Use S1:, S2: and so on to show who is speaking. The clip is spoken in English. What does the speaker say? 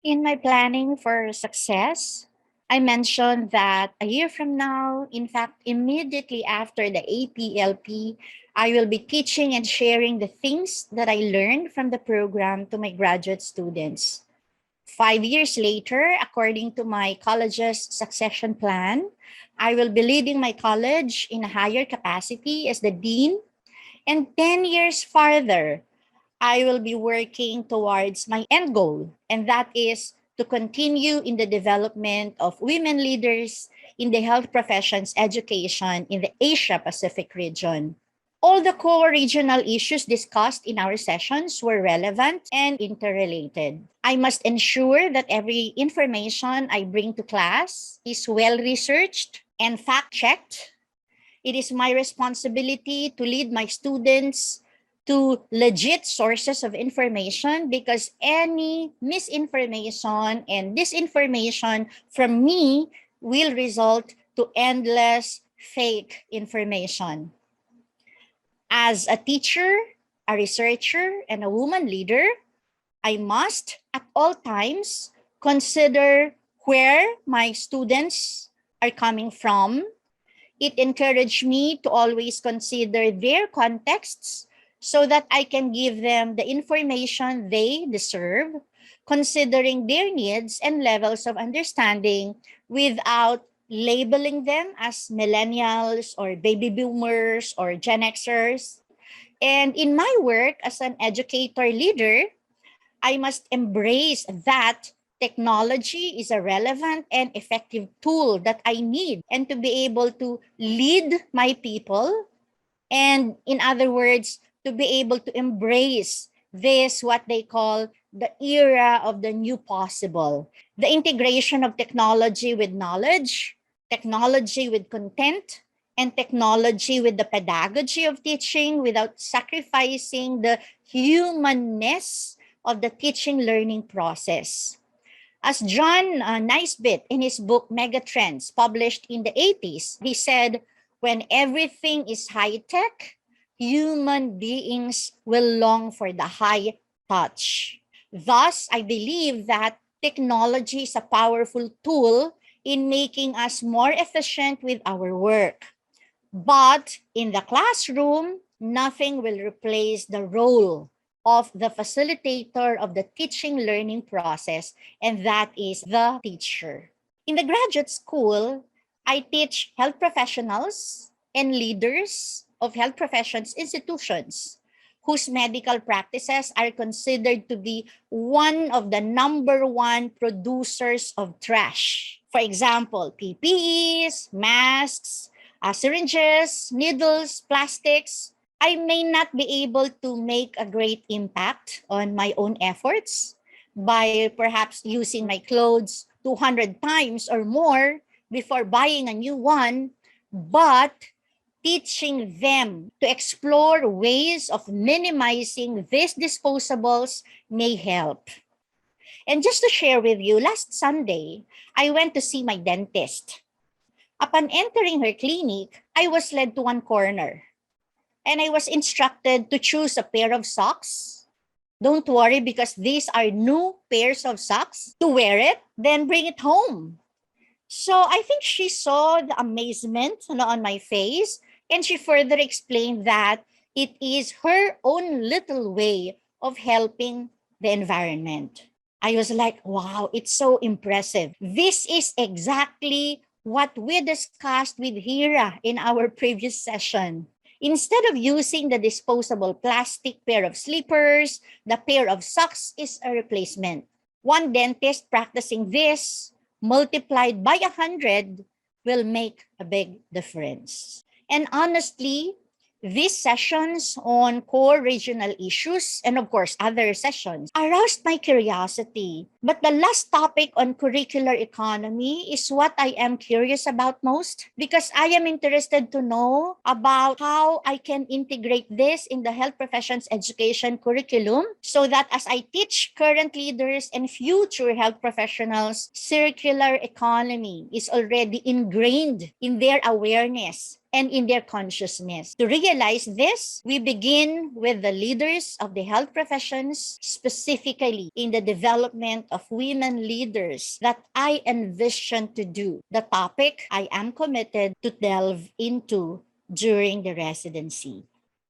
S1: In my planning for success, I mentioned that a year from now, in fact, immediately after the APLP, I will be teaching and sharing the things that I learned from the program to my graduate students. 5 years later, according to my college's succession plan, I will be leading my college in a higher capacity as the dean. And 10 years farther, I will be working towards my end goal, and that is to continue in the development of women leaders in the health professions education in the Asia Pacific region. All the core regional issues discussed in our sessions were relevant and interrelated. I must ensure that every information I bring to class is well researched and fact checked. It is my responsibility to lead my students to legit sources of information, because any misinformation and disinformation from me will result to endless fake information. As a teacher, a researcher, and a woman leader, I must at all times consider where my students are coming from. It encouraged me to always consider their contexts so that I can give them the information they deserve, considering their needs and levels of understanding without labeling them as millennials or baby boomers or Gen Xers. And in my work as an educator leader, I must embrace that technology is a relevant and effective tool that I need, and to be able to lead my people. And in other words, to be able to embrace this, what they call the era of the new possible, the integration of technology with knowledge, technology with content, and technology with the pedagogy of teaching without sacrificing the humanness of the teaching learning process. As John Naisbitt in his book Megatrends, published in the 80s, he said, when everything is high-tech, human beings will long for the high touch. Thus, I believe that technology is a powerful tool in making us more efficient with our work. But in the classroom, nothing will replace the role of the facilitator of the teaching learning process, and that is the teacher. In the graduate school, I teach health professionals and leaders of health professions institutions whose medical practices are considered to be one of the number one producers of trash. For example, PPEs, masks, syringes, needles, plastics. I may not be able to make a great impact on my own efforts by perhaps using my clothes 200 times or more before buying a new one, but teaching them to explore ways of minimizing these disposables may help. And just to share with you, last Sunday, I went to see my dentist. Upon entering her clinic, I was led to one corner and I was instructed to choose a pair of socks. Don't worry, because these are new pairs of socks. To wear it, then bring it home. So I think she saw the amazement on my face, and she further explained that it is her own little way of helping the environment. I was like, wow, it's so impressive. This is exactly what we discussed with Hira in our previous session. Instead of using the disposable plastic pair of slippers, the pair of socks is a replacement. One dentist practicing this multiplied by 100 will make a big difference. And honestly, these sessions on core regional issues, and of course other sessions, aroused my curiosity. But the last topic on curricular economy is what I am curious about most, because I am interested to know about how I can integrate this in the health professions education curriculum so that as I teach current leaders and future health professionals, circular economy is already ingrained in their awareness and in their consciousness. To realize this, we begin with the leaders of the health professions, specifically in the development of women leaders that I envision to do, the topic I am committed to delve into during the residency.